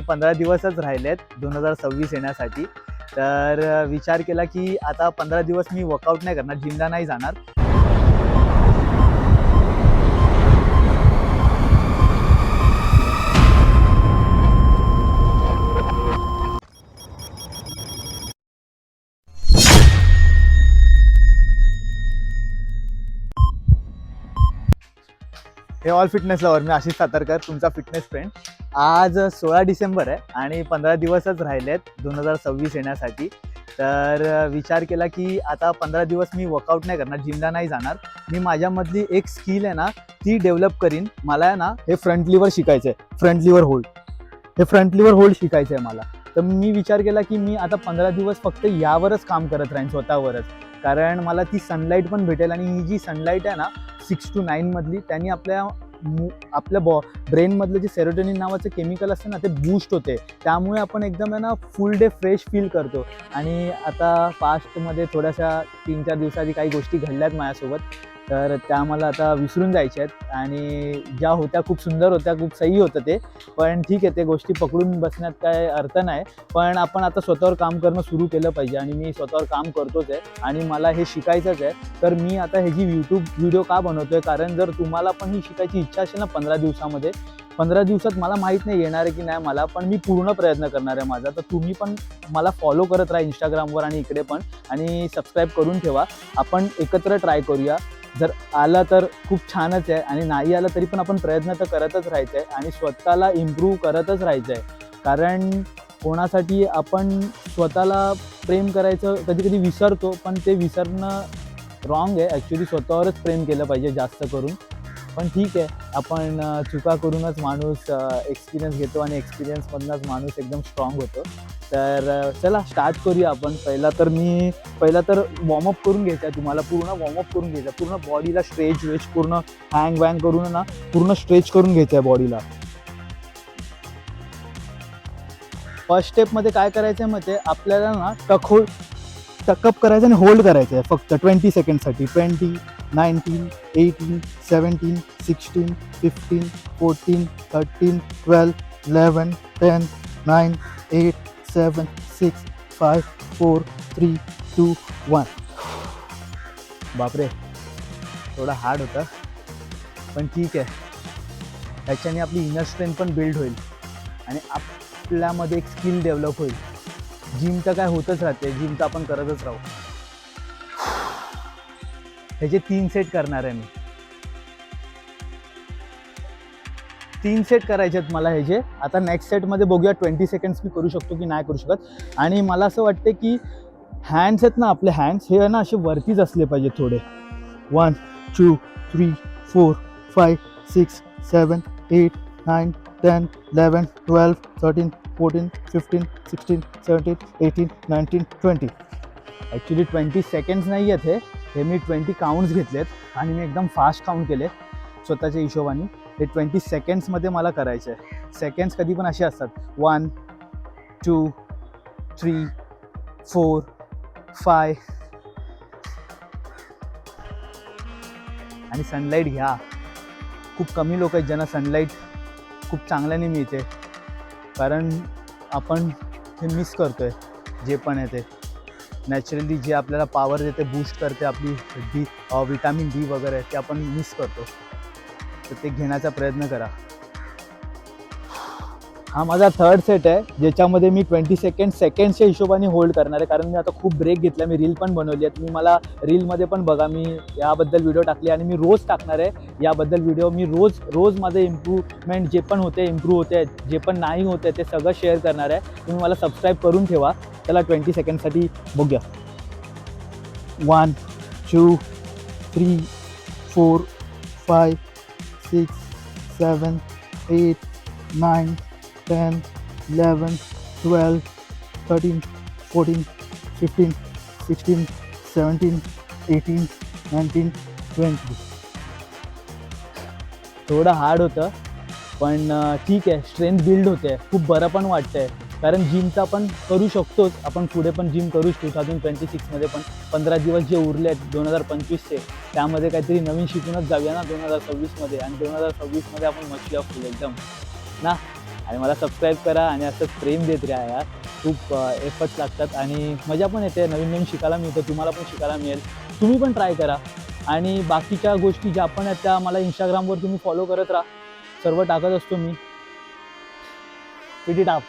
15 दिवसच राहिलेत 2026 येण्यासाठी. तर विचार केला की आता 15 दिवस मी वर्कआउट नाही करणार, जिमला नाही जाणार. हे ऑल फिटनेस लवर, मी आशिष सातारकर, तुमचा फिटनेस फ्रेंड. आज 16 डिसेंबर आहे आणि 15 दिवसच राहिलेत 2026 येण्यासाठी. तर विचार केला की आता 15 दिवस मी वर्कआउट नाही करणार, जिमला नाही जाणार. मी माझ्यामधली एक स्किल आहे ना ती डेव्हलप करीन. मला आहे ना हे फ्रंट लिव्हर शिकायचं आहे, फ्रंट लिव्हर होल्ड शिकायचं आहे मला. तर मी विचार केला की मी आता 15 दिवस फक्त यावरच काम करत राहीन, स्वतःवरच. कारण मला ती सनलाईट पण भेटेल आणि ही जी सनलाईट आहे ना 6 to 9 मधली, त्यांनी आपल्या ब्रेनमधलं जे सेरोटोनिन नावाचं केमिकल असतं ना ते बूस्ट होते. त्यामुळे आपण एकदम आहे ना फुल डे फ्रेश फील करतो. आणि आता पास्टमध्ये थोड्याशा 3-4 दिवसाआधी काही गोष्टी घडल्यात माझ्यासोबत, तर त्या मला आता विसरून जायच्या आहेत. आणि ज्या होत्या खूप सुंदर होत्या, खूप सही होतं ते. पण ठीक आहे, ते गोष्टी पकडून बसण्यात काय अर्थ नाही. पण आपण आता स्वतःवर काम करणं सुरू केलं पाहिजे आणि मी स्वतःवर काम करतोच आहे आणि मला हे शिकायचंच आहे. तर मी आता ह्याची यूट्यूब व्हिडिओ का बनवतोय, कारण जर तुम्हाला पण ही शिकायची इच्छा असेल ना 15 दिवसामध्ये, 15 दिवसात मला माहीत नाही येणार आहे की नाही मला, पण मी पूर्ण प्रयत्न करणार आहे माझा. तर तुम्ही पण मला फॉलो करत राहा इंस्टाग्रामवर आणि इकडे पण, आणि सबस्क्राईब करून ठेवा. आपण एकत्र ट्राय करूया. जर आलं तर खूप छानच आहे आणि नाही आलं तरी पण आपण प्रयत्न तर करतच राहायचं आहे आणि स्वतःला इम्प्रूव्ह करतच राहायचं आहे. कारण कोणासाठी आपण स्वतःला प्रेम करायचं कधी कधी विसरतो, पण ते विसरणं रॉंग आहे. ॲक्च्युली स्वतःवरच प्रेम केलं पाहिजे जास्त करून. पण ठीक आहे, आपण चुका करूनच माणूस एक्सपिरियन्स घेतो आणि एक्सपिरियन्समधूनच माणूस एकदम स्ट्रॉंग होतो. तर चला स्टार्ट करूया आपण. पहिला तर वॉर्मअप करून घ्यायचा आहे. तुम्हाला पूर्ण वॉर्मअप करून घ्यायचं आहे, पूर्ण बॉडीला स्ट्रेच पूर्ण हँग वँग करून ना पूर्ण स्ट्रेच करून घ्यायचं आहे बॉडीला. फर्स्ट स्टेपमध्ये काय करायचं आहे माहिती आहे, आपल्याला ना टकअप करायचं आणि होल्ड करायचं आहे फक्त 20 सेकंडसाठी. 20, 19, 18, 17, 16, 15, 14, 13, 12, 11, 10, 9, 8, 7, 6, 5, 4, 3, 2, 1. बापरे, थोडा हार्ड होता पण ठीक आहे. ह्याच्याने आपली इनर स्ट्रेंथ पण बिल्ड होईल आणि आपल्यामध्ये एक स्किल डेव्हलप होईल. जिमचं काय होतच राहते, जिमचं आपण करतच राहू. ह्याचे 3 सेट करणार आहे मी. 3 सेट करायचे आहेत मला ह्याचे. आता नेक्स्ट सेटमध्ये बघूया 20 सेकंड्स मी करू शकतो की नाही करू शकत. आणि मला असं वाटते की हँड्स आहेत ना, आपले हँड्स हे ना असे वरतीच असले पाहिजे थोडे. 1, 2, 3, 4, 5, 6, 7, 8, 9, 10, 11, 12, 13, 14, 15, 16, 17, 18, 19, 20. ॲक्च्युली 20 सेकंड्स नाही आहेत हे मी 20 काउंट्स घेतलेत आणि मी एकदम फास्ट काउंट केले स्वतःच्या हिशोबाने. हे 20 सेकंड्समध्ये मला करायचं आहे. सेकंड्स कधी पण असे असतात 1, 2, 3, 4, 5. आणि सनलाईट घ्या. खूप कमी लोक आहेत ज्यांना सनलाईट खूप चांगल्याने मिळते, कारण आपण हे मिस करतो आहे. जे पण आहे ते नॅचरली जे आपल्याला पॉवर देते, बूस्ट करते आपली विटॅमिन डी वगैरे, ते आपण मिस करतो. तर ते घेण्याचा प्रयत्न करा. हा माझा थर्ड सेट आहे ज्याच्यामध्ये मी 20 सेकंड्सच्या हिशोबाने होल्ड करणार आहे. कारण मी आता खूप ब्रेक घेतला. मी रील पण बनवली आहे, तुम्ही मला रीलमध्ये पण बघा. मी याबद्दल व्हिडिओ टाकले आणि मी रोज टाकणार आहे याबद्दल व्हिडिओ. मी रोज माझं इम्प्रूव्हमेंट जे पण होते, इम्प्रूव्ह होते, जे पण नाही होते ते सगळं शेअर करणार आहे. तुम्ही मला सबस्क्राईब करून ठेवा. चला 20 सेकंडसाठी बघूया. 1, 2, 3, 4, 5, 6, 7, 8, 9, 10, 11, 12, 13, 14, 15, 16, 17, 18, 19, 20. थोडं हार्ड होतं पण ठीक आहे, स्ट्रेंथ बिल्ड होते, खूप बरं पण वाटतंय. कारण जिमचं आपण करू शकतोच, आपण पुढे पण जिम करूच 2026मध्ये पण. 15 दिवस जे उरले आहेत 2025चे, त्यामध्ये काहीतरी नवीन शिकूनच जाऊया ना 2026मध्ये. आणि 2026मध्ये आपण मछली फुल एकदम ना. आणि मला सबस्क्राईब करा आणि असंच प्रेम देत राहा यार. खूप एफर्ट्स लागतात आणि मजा पण येते, नवीन नवीन शिकायला मिळतं, तुम्हाला पण शिकायला मिळेल. तुम्ही पण ट्राय करा आणि बाकीच्या गोष्टी ज्या पण आहेत त्या मला इंस्टाग्रामवर तुम्ही फॉलो करत राहा, सर्व टाकत असतो मी. पिटी टाप.